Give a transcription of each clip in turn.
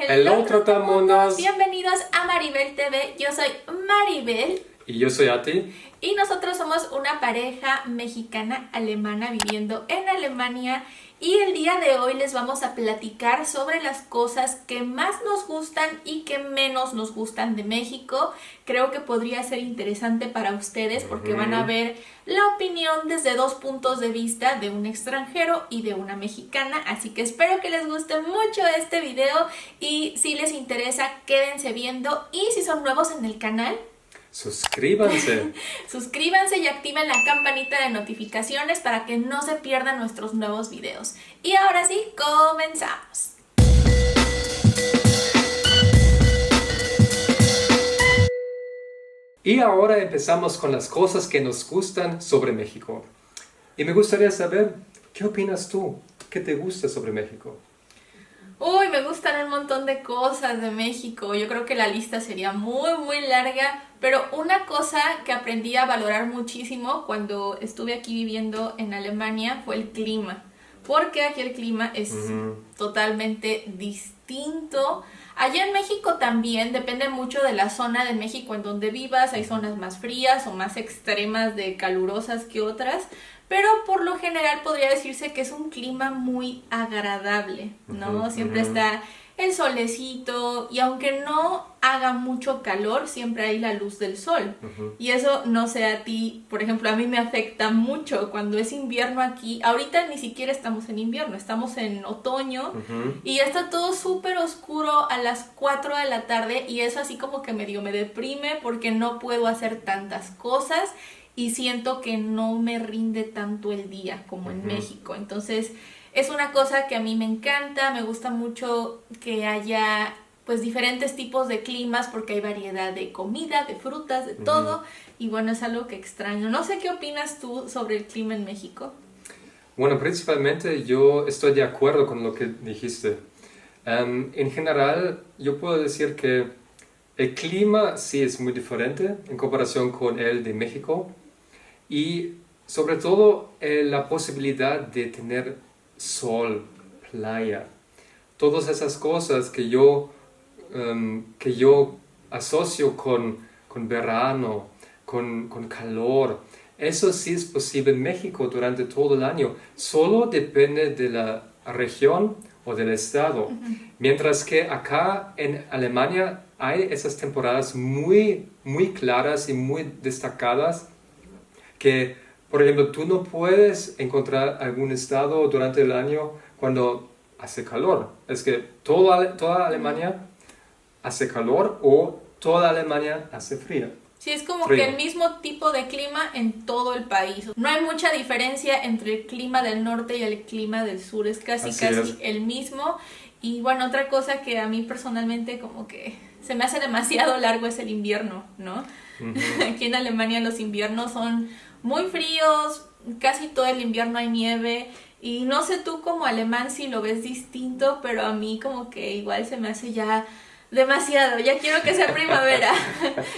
Hello, trotamundos. Bienvenidos a Maribel TV. Yo soy Maribel. Y yo soy Ati. Y nosotros somos una pareja mexicana-alemana viviendo en Alemania. Y el día de hoy les vamos a platicar sobre las cosas que más nos gustan y que menos nos gustan de México. Creo que podría ser interesante para ustedes porque van a ver la opinión desde dos puntos de vista, de un extranjero y de una mexicana. Así que espero que les guste mucho este video y si les interesa, quédense viendo. Y si son nuevos en el canal, suscríbanse. Suscríbanse y activen la campanita de notificaciones para que no se pierdan nuestros nuevos videos. Y ahora sí, comenzamos. Y ahora empezamos con las cosas que nos gustan sobre México. Y me gustaría saber, ¿qué opinas tú? ¿Qué te gusta sobre México? Uy, me gustan un montón de cosas de México. Yo creo que la lista sería muy larga, pero una cosa que aprendí a valorar muchísimo cuando estuve aquí viviendo en Alemania fue el clima. Porque aquí el clima es totalmente distinto. Allá en México también depende mucho de la zona de México en donde vivas. Hay zonas más frías o más extremas de calurosas que otras. Pero por lo general podría decirse que es un clima muy agradable, ¿no? Siempre está el solecito y aunque no haga mucho calor, siempre hay la luz del sol. Y eso, no sé a ti, por ejemplo, a mí me afecta mucho cuando es invierno aquí. Ahorita ni siquiera estamos en invierno, estamos en otoño y ya está todo súper oscuro a las 4 de la tarde y eso así como que medio me deprime porque no puedo hacer tantas cosas. Y siento que no me rinde tanto el día como en México. Entonces, es una cosa que a mí me encanta. Me gusta mucho que haya pues diferentes tipos de climas porque hay variedad de comida, de frutas, de todo. Y bueno, es algo que extraño. No sé qué opinas tú sobre el clima en México. Bueno, principalmente yo estoy de acuerdo con lo que dijiste. En general, yo puedo decir que el clima sí es muy diferente en comparación con el de México. Y sobre todo la posibilidad de tener sol, playa, todas esas cosas que yo asocio con verano, con calor. Eso sí es posible en México durante todo el año. Solo depende de la región o del estado. Mientras que acá en Alemania hay esas temporadas muy claras y muy destacadas que, por ejemplo, tú no puedes encontrar algún estado durante el año cuando hace calor. Es que toda Alemania hace calor o toda Alemania hace frío. Sí, es como que el mismo tipo de clima en todo el país. No hay mucha diferencia entre el clima del norte y el clima del sur. Es casi el mismo. Y bueno, otra cosa que a mí personalmente como que se me hace demasiado largo es el invierno, ¿no? Aquí en Alemania los inviernos son muy fríos, casi todo el invierno hay nieve. Y no sé tú como alemán si lo ves distinto, pero a mí como que igual se me hace ya demasiado. Ya quiero que sea primavera.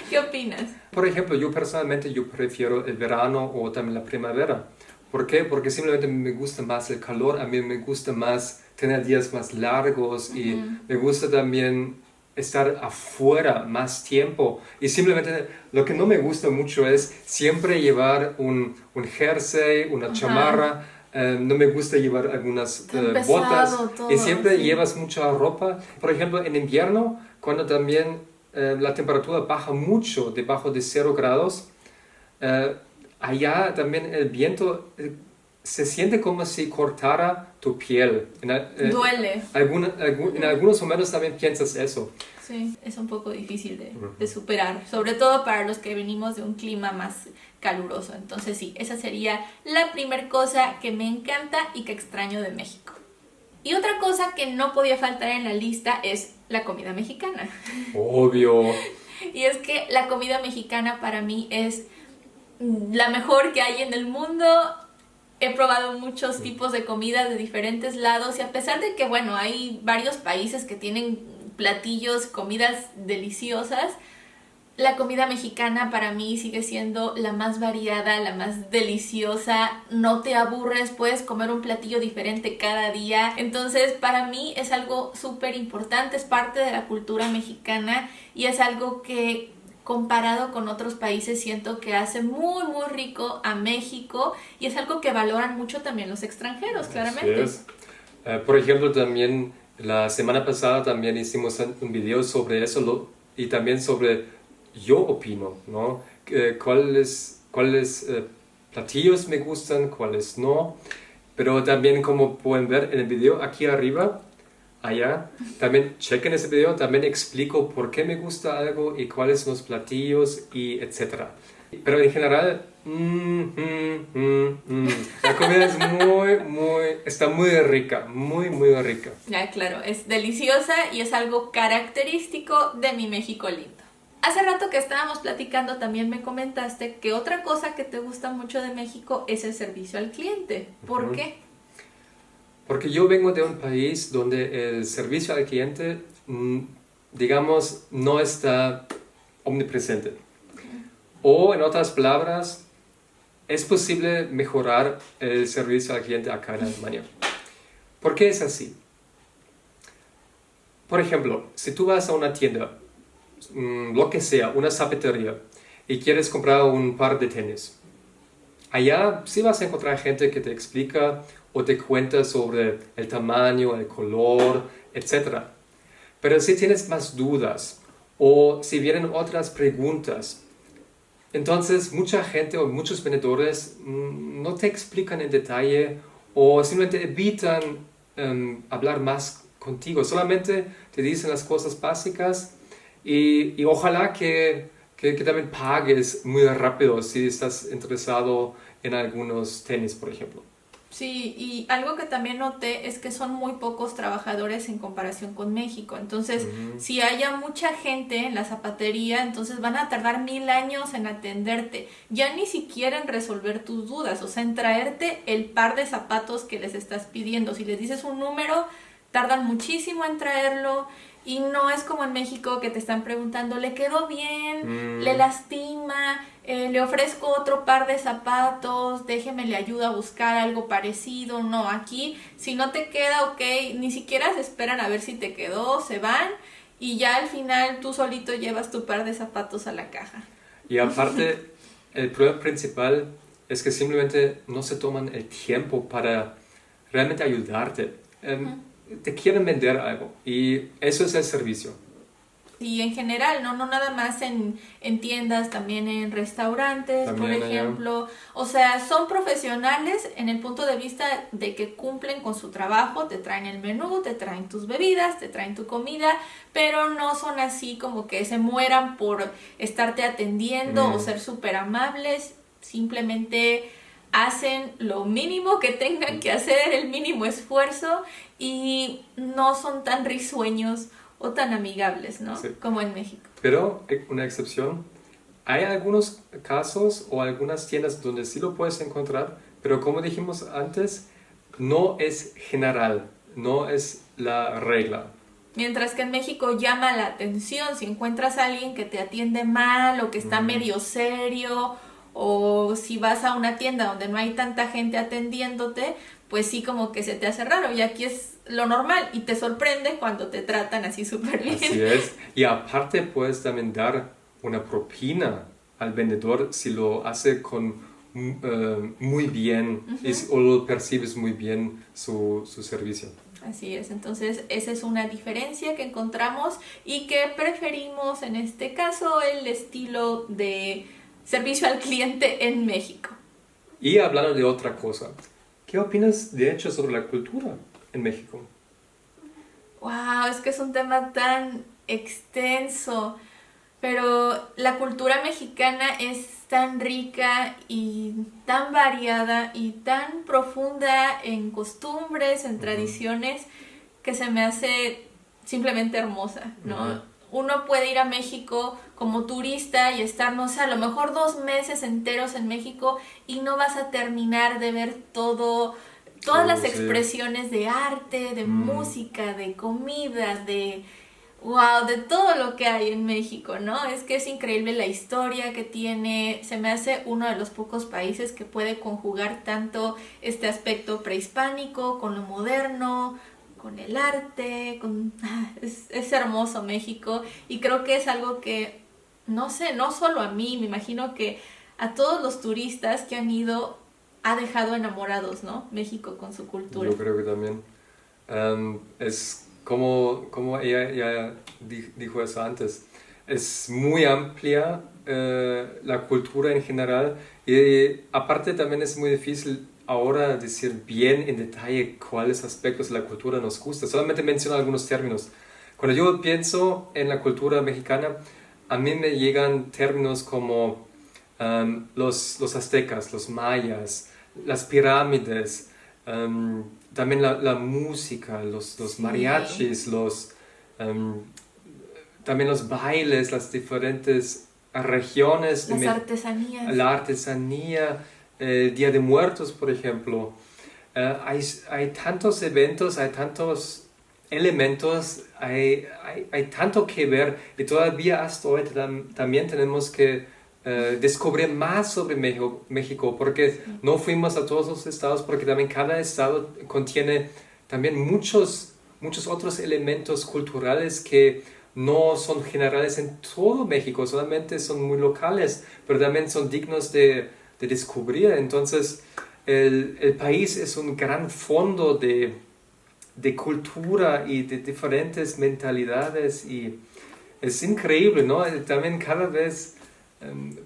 ¿Qué opinas? Por ejemplo, yo personalmente prefiero el verano o también la primavera. ¿Por qué? Porque simplemente me gusta más el calor, a mí me gusta más tener días más largos y me gusta también estar afuera más tiempo. Y simplemente lo que no me gusta mucho es siempre llevar un jersey, una chamarra. No me gusta llevar algunas botas todo, y siempre llevas mucha ropa. Por ejemplo, en invierno, cuando también la temperatura baja mucho, debajo de 0 grados, allá también el viento se siente como si cortara tu piel. Duele. En algunos momentos también piensas eso. Sí, es un poco difícil de superar, sobre todo para los que venimos de un clima más caluroso. Entonces sí, esa sería la primera cosa que me encanta y que extraño de México. Y otra cosa que no podía faltar en la lista es la comida mexicana. Obvio. Y es que la comida mexicana para mí es la mejor que hay en el mundo. He probado muchos tipos de comida de diferentes lados y a pesar de que, bueno, hay varios países que tienen platillos, comidas deliciosas, La comida mexicana para mí sigue siendo la más variada, la más deliciosa, no te aburres, puedes comer un platillo diferente cada día. Entonces para mí es algo súper importante, es parte de la cultura mexicana y es algo que comparado con otros países siento que hace muy rico a México y es algo que valoran mucho también los extranjeros, claramente. Así es. Por ejemplo, también la semana pasada también hicimos un video sobre eso y también sobre yo opino, ¿no? ¿Cuáles platillos me gustan, cuáles no? Pero también como pueden ver en el video aquí arriba, allá, también chequen ese video, también explico por qué me gusta algo y cuáles son los platillos y etcétera. Pero en general, la comida es está muy rica, muy rica. Ya, claro, es deliciosa y es algo característico de mi México lindo. Hace rato que estábamos platicando también me comentaste que otra cosa que te gusta mucho de México es el servicio al cliente. ¿Por qué? Porque yo vengo de un país donde el servicio al cliente, digamos, no está omnipresente. O en otras palabras, es posible mejorar el servicio al cliente acá en Alemania. ¿Por qué es así? Por ejemplo, si tú vas a una tienda, lo que sea, una zapatería, y quieres comprar un par de tenis, allá sí vas a encontrar gente que te explica o te cuenta sobre el tamaño, el color, etc. Pero si tienes más dudas o si vienen otras preguntas, entonces mucha gente o muchos vendedores no te explican en detalle o simplemente evitan hablar más contigo. Solamente te dicen las cosas básicas y ojalá que también pagues muy rápido si estás interesado en algunos tenis, por ejemplo. Sí, y algo que también noté es que son muy pocos trabajadores en comparación con México. Entonces, si haya mucha gente en la zapatería, entonces van a tardar 1000 años en atenderte. Ya ni siquiera en resolver tus dudas, o sea, en traerte el par de zapatos que les estás pidiendo. Si les dices un número, tardan muchísimo en traerlo. Y no es como en México que te están preguntando, ¿le quedó bien? ¿Le lastima? ¿Le ofrezco otro par de zapatos? Déjeme, le ayudo a buscar algo parecido. No, aquí si no te queda, ok, ni siquiera se esperan a ver si te quedó, se van y ya al final tú solito llevas tu par de zapatos a la caja. Y aparte, el problema principal es que simplemente no se toman el tiempo para realmente ayudarte. Te quieren vender algo y eso es el servicio. Y en general, no nada más en tiendas, también en restaurantes, también por ejemplo. Allá. O sea, son profesionales en el punto de vista de que cumplen con su trabajo, te traen el menú, te traen tus bebidas, te traen tu comida, pero no son así como que se mueran por estarte atendiendo o ser súper amables, simplemente hacen lo mínimo que tengan que hacer, el mínimo esfuerzo y no son tan risueños o tan amigables, ¿no? Sí. Como en México. Pero, una excepción, hay algunos casos o algunas tiendas donde sí lo puedes encontrar, pero como dijimos antes, no es general, no es la regla. Mientras que en México llama la atención si encuentras a alguien que te atiende mal o que está medio serio, o si vas a una tienda donde no hay tanta gente atendiéndote, pues sí como que se te hace raro y aquí es lo normal y te sorprende cuando te tratan así súper bien. Así es, y aparte puedes también dar una propina al vendedor si lo hace con muy bien o lo percibes muy bien su servicio. Así es, entonces esa es una diferencia que encontramos y que preferimos en este caso el estilo de servicio al cliente en México. Y hablando de otra cosa, ¿qué opinas de hecho sobre la cultura en México? Wow, es que es un tema tan extenso, pero la cultura mexicana es tan rica y tan variada y tan profunda en costumbres, en tradiciones, que se me hace simplemente hermosa, ¿no? Uno puede ir a México como turista y estar, no sé, a lo mejor 2 meses enteros en México y no vas a terminar de ver todas las expresiones de arte, de música, de comida, de Wow, de todo lo que hay en México, ¿no? Es que es increíble la historia que tiene. Se me hace uno de los pocos países que puede conjugar tanto este aspecto prehispánico con lo moderno, con el arte, es hermoso México y creo que es algo que, no sé, no solo a mí, me imagino que a todos los turistas que han ido ha dejado enamorados, ¿no? México con su cultura. Yo creo que también. Es como ella ya dijo eso antes, es muy amplia la cultura en general y aparte también es muy difícil ahora decir bien en detalle cuáles aspectos de la cultura nos gusta, solamente menciono algunos términos. Cuando yo pienso en la cultura mexicana, a mí me llegan términos como los aztecas, los mayas, las pirámides, también la música, los mariachis, también los bailes, las diferentes regiones, las artesanías. la artesanía, Día de Muertos, por ejemplo. Hay tantos eventos, hay tantos elementos, hay tanto que ver y todavía hasta hoy también tenemos que descubrir más sobre México, porque no fuimos a todos los estados, porque también cada estado contiene también muchos otros elementos culturales que no son generales en todo México, solamente son muy locales, pero también son dignos de descubrir. Entonces, el país es un gran fondo de cultura y de diferentes mentalidades y es increíble, ¿no? También cada vez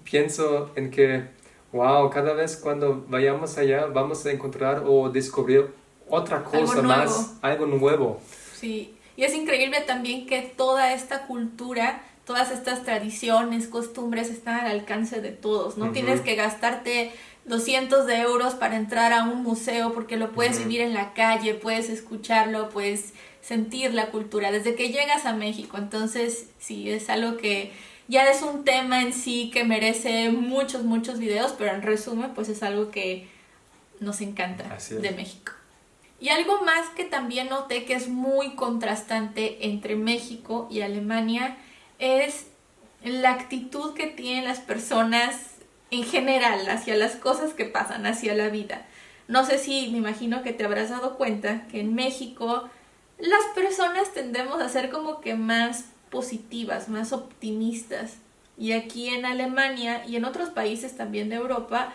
pienso en que, wow, cada vez cuando vayamos allá vamos a encontrar o descubrir otra cosa más, algo nuevo. Sí, y es increíble también que toda esta cultura, todas estas tradiciones, costumbres están al alcance de todos. No tienes que gastarte 200 de euros para entrar a un museo porque lo puedes vivir en la calle, puedes escucharlo, puedes sentir la cultura desde que llegas a México. Entonces, sí, es algo que ya es un tema en sí que merece muchos videos, pero en resumen, pues es algo que nos encanta de México. Y algo más que también noté que es muy contrastante entre México y Alemania es la actitud que tienen las personas en general hacia las cosas que pasan, hacia la vida. No sé si, me imagino que te habrás dado cuenta que en México las personas tendemos a ser como que más positivas, más optimistas. Y aquí en Alemania y en otros países también de Europa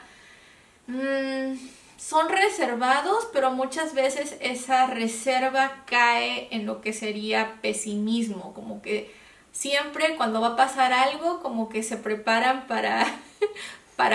son reservados, pero muchas veces esa reserva cae en lo que sería pesimismo, como que siempre cuando va a pasar algo, como que se preparan para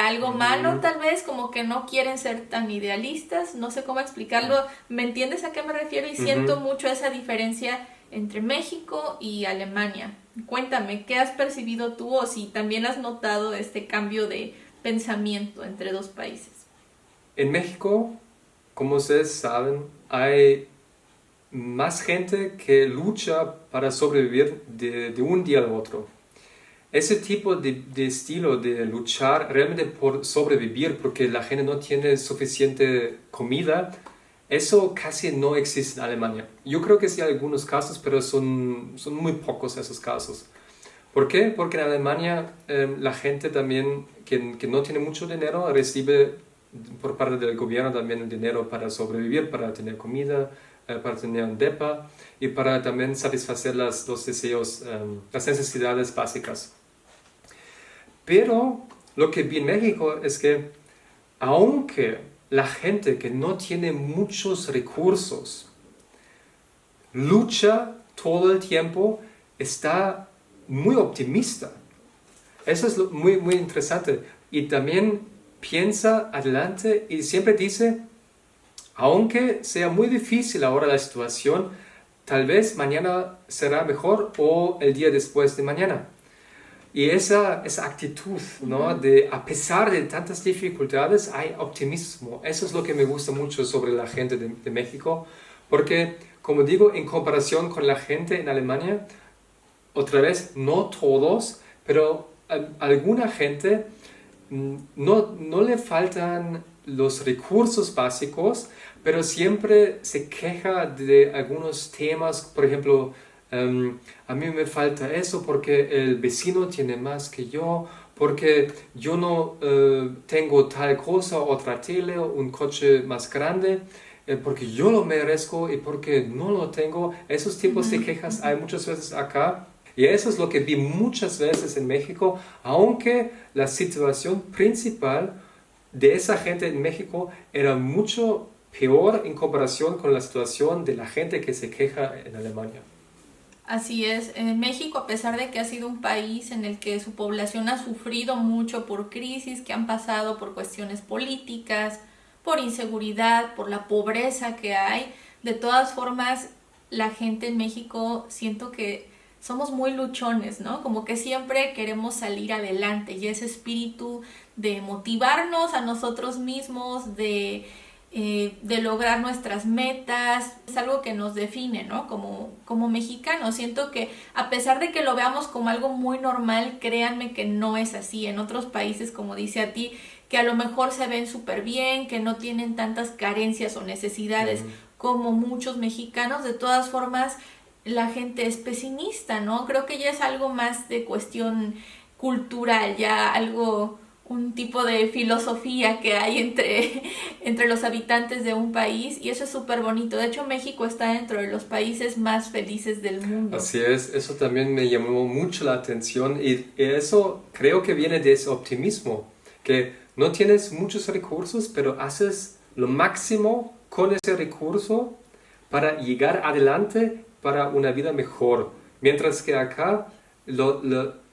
algo malo, tal vez, como que no quieren ser tan idealistas, no sé cómo explicarlo, ¿me entiendes a qué me refiero? Y siento mucho esa diferencia entre México y Alemania. Cuéntame, ¿qué has percibido tú o si también has notado este cambio de pensamiento entre dos países? En México, como ustedes saben, hay más gente que lucha para sobrevivir de un día al otro. Ese tipo de estilo de luchar realmente por sobrevivir porque la gente no tiene suficiente comida, eso casi no existe en Alemania. Yo creo que sí hay algunos casos, pero son muy pocos esos casos. ¿Por qué? Porque en Alemania la gente también que no tiene mucho dinero recibe por parte del gobierno también el dinero para sobrevivir, para tener comida, para tener un depa y para también satisfacer los deseos, las necesidades básicas. Pero lo que vi en México es que aunque la gente que no tiene muchos recursos lucha todo el tiempo, está muy optimista. Eso es muy, muy interesante. Y también piensa adelante y siempre dice, aunque sea muy difícil ahora la situación, tal vez mañana será mejor o el día después de mañana. Y esa actitud, ¿no? De a pesar de tantas dificultades, hay optimismo. Eso es lo que me gusta mucho sobre la gente de México, porque, como digo, en comparación con la gente en Alemania, otra vez, no todos, pero alguna gente no le faltan los recursos básicos, pero siempre se queja de algunos temas, por ejemplo, A mí me falta eso porque el vecino tiene más que yo, porque yo no tengo tal cosa, otra tele, un coche más grande, porque yo lo merezco y porque no lo tengo. Esos tipos de quejas hay muchas veces acá. Y eso es lo que vi muchas veces en México, aunque la situación principal de esa gente en México era mucho peor en comparación con la situación de la gente que se queja en Alemania. Así es, en México, a pesar de que ha sido un país en el que su población ha sufrido mucho por crisis que han pasado por cuestiones políticas, por inseguridad, por la pobreza que hay, de todas formas, la gente en México siento que somos muy luchones, ¿no? Como que siempre queremos salir adelante y ese espíritu de motivarnos a nosotros mismos, de lograr nuestras metas, es algo que nos define, ¿no? Como mexicanos. Siento que a pesar de que lo veamos como algo muy normal, créanme que no es así. En otros países, como dice a ti, que a lo mejor se ven súper bien, que no tienen tantas carencias o necesidades como muchos mexicanos, de todas formas la gente es pesimista, ¿no? Creo que ya es algo más de cuestión cultural, ya algo, un tipo de filosofía que hay entre los habitantes de un país y eso es súper bonito. De hecho, México está dentro de los países más felices del mundo. Así es, eso también me llamó mucho la atención y eso creo que viene de ese optimismo, que no tienes muchos recursos, pero haces lo máximo con ese recurso para llegar adelante para una vida mejor. Mientras que acá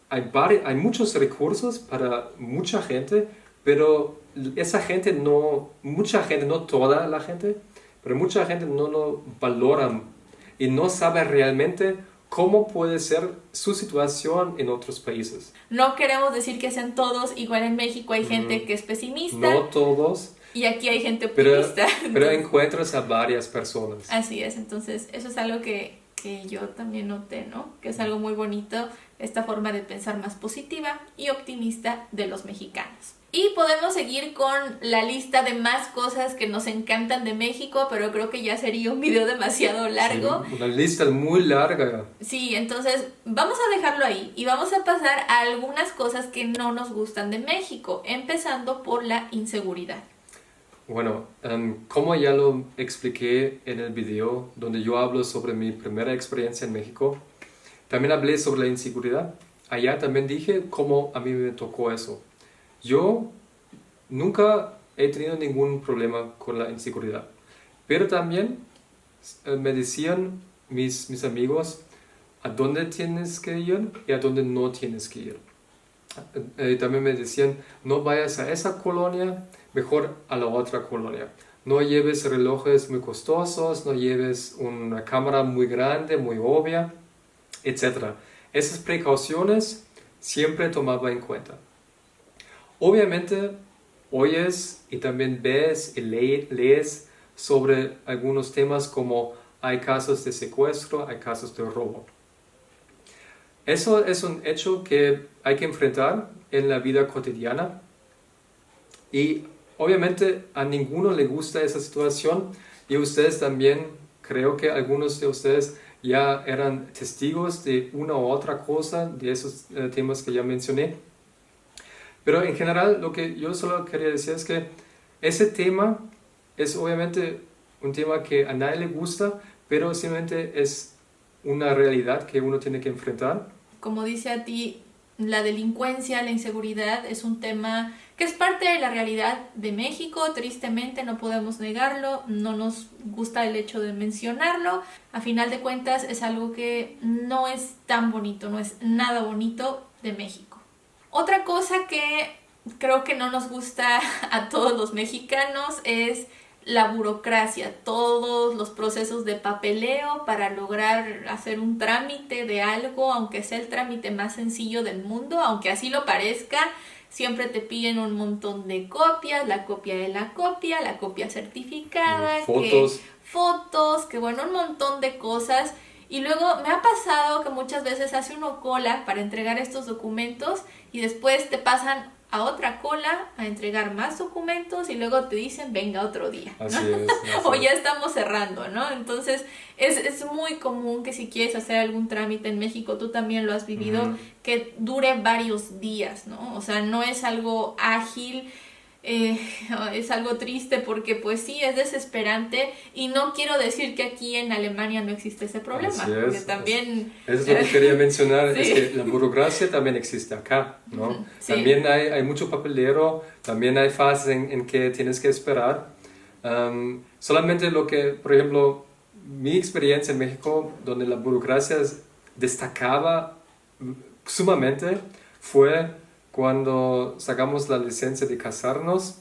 hay muchos recursos para mucha gente, pero esa gente no, mucha gente, no toda la gente, pero mucha gente no lo valora y no sabe realmente cómo puede ser su situación en otros países. No queremos decir que sean todos, igual en México hay gente que es pesimista. No todos. Y aquí hay gente optimista. Pero encuentras a varias personas. Así es, entonces eso es algo que yo también noté, ¿no? Que es algo muy bonito, esta forma de pensar más positiva y optimista de los mexicanos. Y podemos seguir con la lista de más cosas que nos encantan de México, pero creo que ya sería un video demasiado largo. Sí, una lista muy larga. Sí, entonces vamos a dejarlo ahí y vamos a pasar a algunas cosas que no nos gustan de México, empezando por la inseguridad. Bueno, como ya lo expliqué en el video donde yo hablo sobre mi primera experiencia en México, también hablé sobre la inseguridad. Allá también dije cómo a mí me tocó eso. Yo nunca he tenido ningún problema con la inseguridad, pero también me decían mis amigos a dónde tienes que ir y a dónde no tienes que ir. También me decían, no vayas a esa colonia, mejor a la otra colonia. No lleves relojes muy costosos, no lleves una cámara muy grande, muy obvia, etc. Esas precauciones siempre tomaba en cuenta. Obviamente, oyes y también ves y lees sobre algunos temas como hay casos de secuestro, hay casos de robo. Eso es un hecho que hay que enfrentar en la vida cotidiana y obviamente a ninguno le gusta esa situación y ustedes también, creo que algunos de ustedes ya eran testigos de una u otra cosa de esos temas que ya mencioné. Pero en general lo que yo solo quería decir es que ese tema es obviamente un tema que a nadie le gusta, pero simplemente es una realidad que uno tiene que enfrentar. Como dice a ti, la delincuencia, la inseguridad es un tema que es parte de la realidad de México, tristemente no podemos negarlo, no nos gusta el hecho de mencionarlo, a final de cuentas es algo que no es tan bonito, no es nada bonito de México. Otra cosa que creo que no nos gusta a todos los mexicanos es la burocracia, todos los procesos de papeleo para lograr hacer un trámite de algo, aunque sea el trámite más sencillo del mundo, aunque así lo parezca, siempre te piden un montón de copias, la copia de la copia certificada, fotos, que bueno, un montón de cosas. Y luego me ha pasado que muchas veces hace uno cola para entregar estos documentos y después te pasan a otra cola a entregar más documentos y luego te dicen venga otro día, ¿no? Así es. O ya estamos cerrando, ¿no? Entonces es muy común que si quieres hacer algún trámite en México, tú también lo has vivido, que dure varios días, ¿no? O sea, no es algo ágil. Es algo triste porque pues sí, es desesperante y no quiero decir que aquí en Alemania no existe ese problema, porque también... Eso es lo que quería mencionar, sí. es que la burocracia también existe acá, ¿no? Sí. También hay mucho papelero, también hay fases en que tienes que esperar. Solamente lo que, por ejemplo, mi experiencia en México, donde la burocracia destacaba sumamente, fue cuando sacamos la licencia de casarnos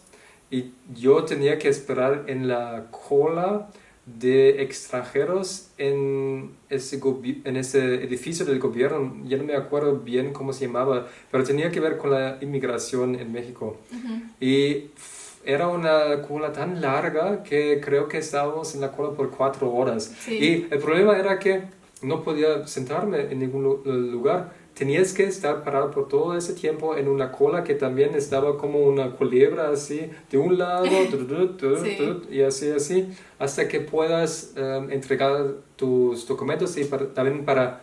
y yo tenía que esperar en la cola de extranjeros en ese edificio del gobierno. Ya no me acuerdo bien cómo se llamaba, pero tenía que ver con la inmigración en México. Y era una cola tan larga que creo que estábamos en la cola por 4 horas. Sí. Y el problema era que no podía sentarme en ningún lugar. Tenías que estar parado por todo ese tiempo en una cola que también estaba como una culebra así, de un lado, Sí. y así, hasta que puedas entregar tus documentos y también para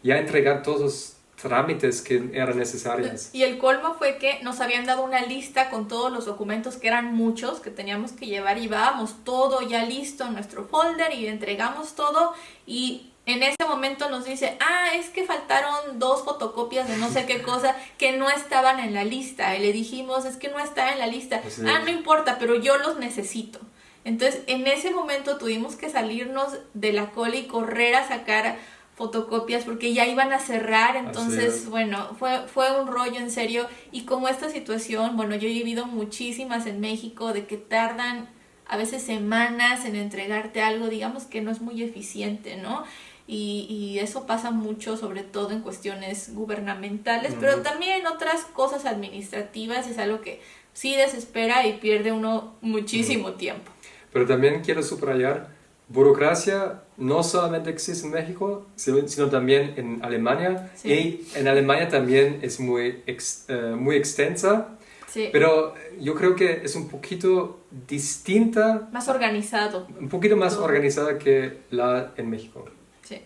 ya entregar todos los trámites que eran necesarios. Y el colmo fue que nos habían dado una lista con todos los documentos, que eran muchos, que teníamos que llevar y llevábamos todo ya listo en nuestro folder y entregamos todo y... En ese momento nos dice, es que faltaron 2 fotocopias de no sé qué cosa que no estaban en la lista. Y le dijimos, es que no está en la lista. No importa, pero yo los necesito. Entonces, en ese momento tuvimos que salirnos de la cola y correr a sacar fotocopias porque ya iban a cerrar. Entonces, bueno, fue un rollo en serio. Y como esta situación, bueno, yo he vivido muchísimas en México de que tardan a veces semanas en entregarte algo, digamos que no es muy eficiente, ¿no? Y eso pasa mucho, sobre todo en cuestiones gubernamentales, pero también otras cosas administrativas es algo que sí desespera y pierde uno muchísimo tiempo. Pero también quiero subrayar, burocracia no solamente existe en México, sino también en Alemania. Sí. Y en Alemania también es muy extensa. Sí. Pero yo creo que es un poquito distinta. Más organizado. Un poquito más organizada que la en México. Sí.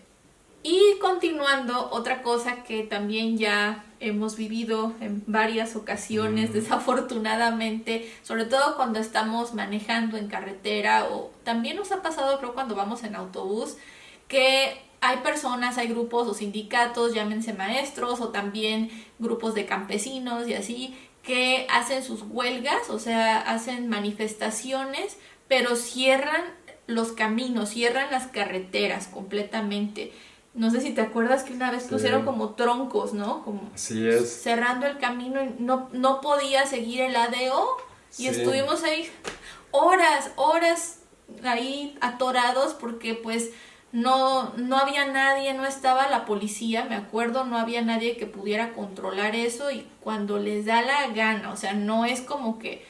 Y continuando, otra cosa que también ya hemos vivido en varias ocasiones, desafortunadamente, sobre todo cuando estamos manejando en carretera o también nos ha pasado creo cuando vamos en autobús, que hay personas, hay grupos o sindicatos, llámense maestros o también grupos de campesinos y así, que hacen sus huelgas, o sea, hacen manifestaciones, pero cierran los caminos, cierran las carreteras completamente. No sé si te acuerdas que una vez pusieron como troncos, ¿no? Como Así es. cerrando el camino y no podía seguir el ADO y estuvimos ahí horas ahí atorados porque pues no había nadie, no estaba la policía, me acuerdo, no había nadie que pudiera controlar eso y cuando les da la gana, o sea, no es como que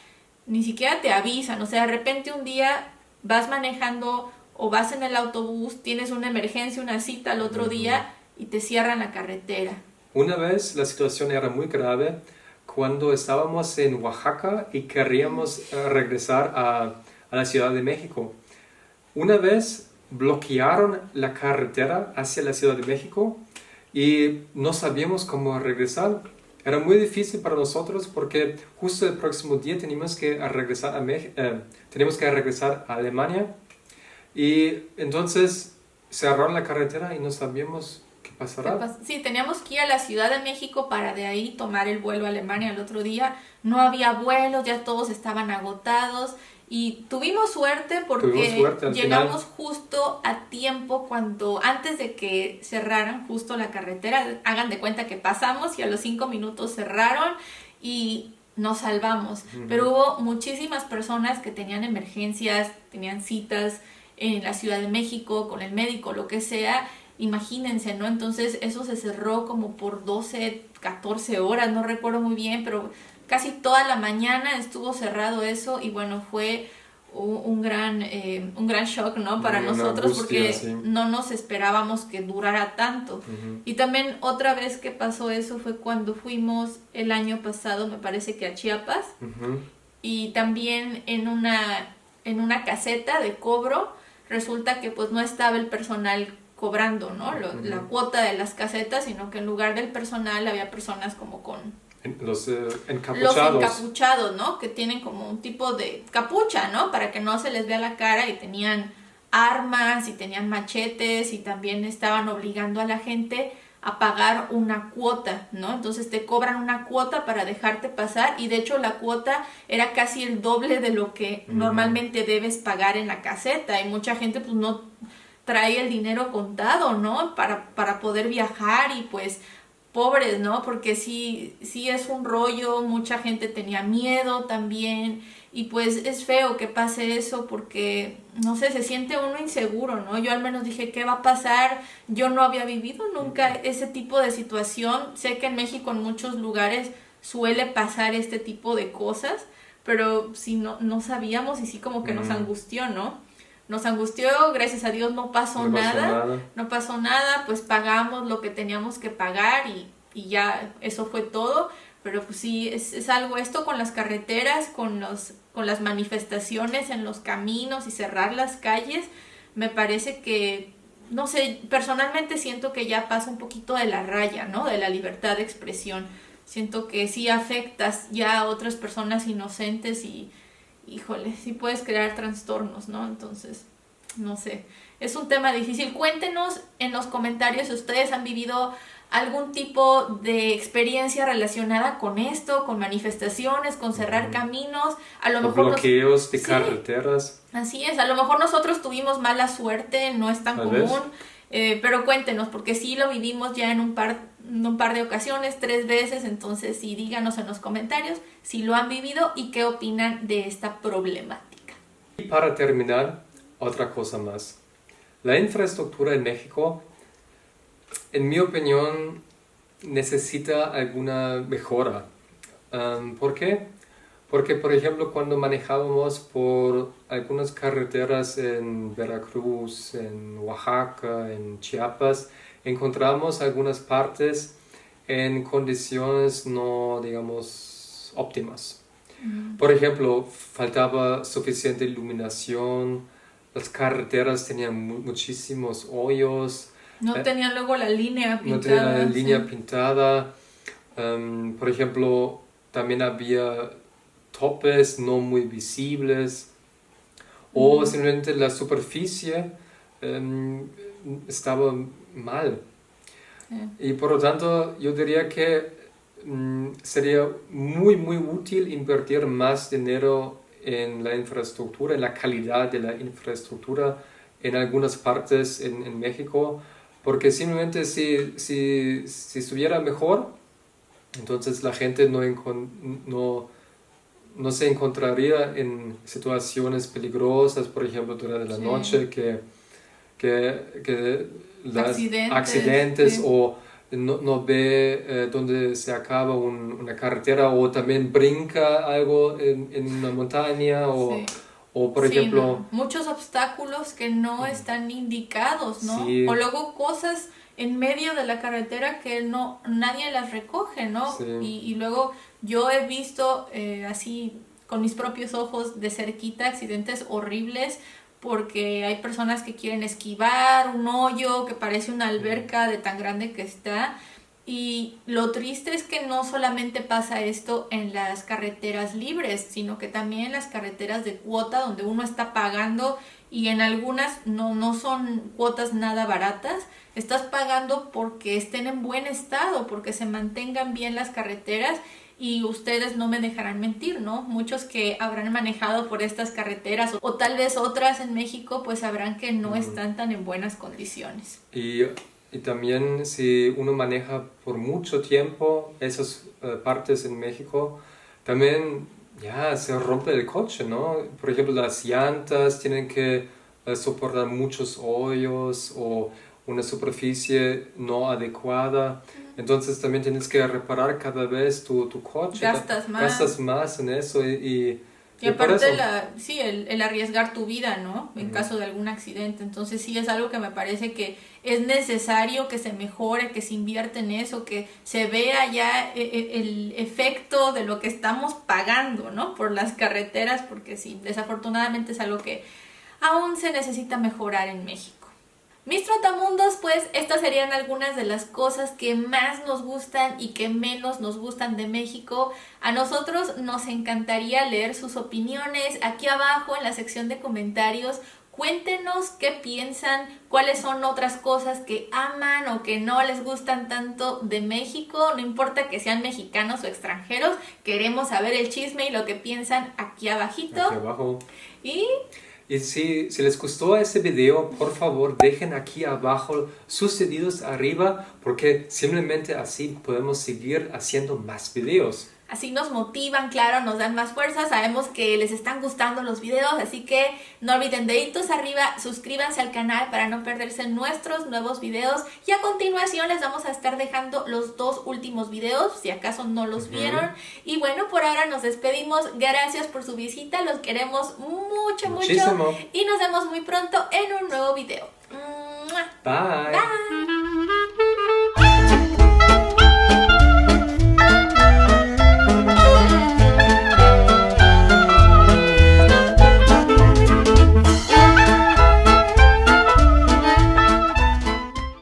ni siquiera te avisan, o sea, de repente un día vas manejando o vas en el autobús, tienes una emergencia, una cita al otro día y te cierran la carretera. Una vez la situación era muy grave cuando estábamos en Oaxaca y queríamos regresar a la Ciudad de México. Una vez bloquearon la carretera hacia la Ciudad de México y no sabíamos cómo regresar. Era muy difícil para nosotros porque justo el próximo día teníamos que regresar a Alemania y entonces cerraron la carretera y no sabíamos qué pasará. Sí, teníamos que ir a la Ciudad de México para de ahí tomar el vuelo a Alemania el otro día. No había vuelos, ya todos estaban agotados y tuvimos suerte porque llegamos justo a tiempo antes de que cerraran justo la carretera. Hagan de cuenta que pasamos y a los 5 minutos cerraron y nos salvamos. Pero hubo muchísimas personas que tenían emergencias, tenían citas en la Ciudad de México con el médico, lo que sea. Imagínense, ¿no? Entonces eso se cerró como por 12, 14 horas, no recuerdo muy bien, pero casi toda la mañana estuvo cerrado eso y bueno, fue un gran shock, ¿no? Para Una nosotros, angustia, porque sí. no nos esperábamos que durara tanto. Y también otra vez que pasó eso fue cuando fuimos el año pasado, me parece que a Chiapas, Ujú. y también en una caseta de cobro resulta que pues no estaba el personal cobrando, ¿no? La cuota de las casetas, sino que en lugar del personal había personas como con Los los encapuchados. encapuchados, ¿no? Que tienen como un tipo de capucha, ¿no? Para que no se les vea la cara, y tenían armas y tenían machetes, y también estaban obligando a la gente a pagar una cuota, ¿no? Entonces te cobran una cuota para dejarte pasar, y de hecho la cuota era casi el doble de lo que normalmente debes pagar en la caseta, y mucha gente pues no trae el dinero contado, ¿no? Para poder viajar, y pues pobres, ¿no? Porque sí es un rollo, mucha gente tenía miedo también, y pues es feo que pase eso porque, no sé, se siente uno inseguro, ¿no? Yo al menos dije, ¿qué va a pasar? Yo no había vivido nunca ese tipo de situación. Sé que en México en muchos lugares suele pasar este tipo de cosas, pero sí no sabíamos, y sí como que nos angustió, ¿no? Nos angustió, gracias a Dios no pasó No pasó nada, nada. no pasó nada, pues pagamos lo que teníamos que pagar, y ya eso fue todo. Pero pues sí, es algo esto con las carreteras, con las manifestaciones en los caminos y cerrar las calles. Me parece que, no sé, personalmente siento que ya pasa un poquito de la raya, ¿no? De la libertad de expresión. Siento que sí afectas ya a otras personas inocentes, y híjole, sí puedes crear trastornos, ¿no? Entonces, no sé, es un tema difícil. Cuéntenos en los comentarios si ustedes han vivido algún tipo de experiencia relacionada con esto, con manifestaciones, con cerrar caminos. A lo O mejor bloqueos de sí, carreteras. así es, a lo mejor nosotros tuvimos mala suerte, no es tan Tal vez. común, pero cuéntenos, porque sí lo vivimos ya en un par de ocasiones, 3 veces. Entonces sí, díganos en los comentarios si lo han vivido y qué opinan de esta problemática. Y para terminar, otra cosa más. La infraestructura en México, en mi opinión, necesita alguna mejora. ¿Por qué? Porque, por ejemplo, cuando manejábamos por algunas carreteras en Veracruz, en Oaxaca, en Chiapas, encontramos algunas partes en condiciones no, digamos, óptimas. Por ejemplo, faltaba suficiente iluminación, las carreteras tenían muchísimos hoyos, No tenían luego la línea no tenían la pintada. línea Sí. pintada. Por ejemplo, también había topes no muy visibles, o simplemente la superficie estaba mal. Y por lo tanto, yo diría que sería muy útil invertir más dinero en la infraestructura, en la calidad de la infraestructura en algunas partes en México, porque simplemente si estuviera mejor, entonces la gente no se encontraría en situaciones peligrosas, por ejemplo, durante la Sí. noche, que los Accidentes, accidentes, sí. o no ve dónde se acaba una carretera, o también brinca algo en una montaña, Sí. o por Sí, ejemplo, no. Muchos obstáculos que no están indicados, ¿no? sí, O luego cosas en medio de la carretera que nadie las recoge, ¿no? sí. Y luego yo he visto así con mis propios ojos de cerquita accidentes horribles, porque hay personas que quieren esquivar un hoyo que parece una alberca de tan grande que está. Y lo triste es que no solamente pasa esto en las carreteras libres, sino que también en las carreteras de cuota, donde uno está pagando, y en algunas no son cuotas nada baratas. Estás pagando porque estén en buen estado, porque se mantengan bien las carreteras, y ustedes no me dejarán mentir, ¿no? Muchos que habrán manejado por estas carreteras, o tal vez otras en México, pues sabrán que no están tan en buenas condiciones. Y también si uno maneja por mucho tiempo esas partes en México, también ya se rompe el coche, ¿no? Por ejemplo, las llantas tienen que soportar muchos hoyos o una superficie no adecuada. Entonces también tienes que reparar cada vez tu coche. Gastas más. Gastas más en eso, y Y por aparte, eso, el arriesgar tu vida, ¿no? En caso de algún accidente. Entonces sí es algo que me parece que es necesario que se mejore, que se invierta en eso, que se vea ya el efecto de lo que estamos pagando, ¿no? Por las carreteras, porque sí, desafortunadamente es algo que aún se necesita mejorar en México. Mis trotamundos, pues estas serían algunas de las cosas que más nos gustan y que menos nos gustan de México. A nosotros nos encantaría leer sus opiniones aquí abajo en la sección de comentarios. Cuéntenos qué piensan, cuáles son otras cosas que aman o que no les gustan tanto de México. No importa que sean mexicanos o extranjeros, queremos saber el chisme y lo que piensan aquí abajito. aquí abajo. Y Si les gustó este video, por favor dejen aquí abajo sus deditos arriba, porque simplemente así podemos seguir haciendo más videos. así nos motivan, claro, nos dan más fuerza, sabemos que les están gustando los videos, así que no olviden deditos arriba, suscríbanse al canal para no perderse nuestros nuevos videos y a continuación les vamos a estar dejando los 2 últimos videos, si acaso no los vieron. Y bueno, por ahora nos despedimos, gracias por su visita, los queremos mucho, Muchísimo. mucho y nos vemos muy pronto en un nuevo video. Bye. Bye.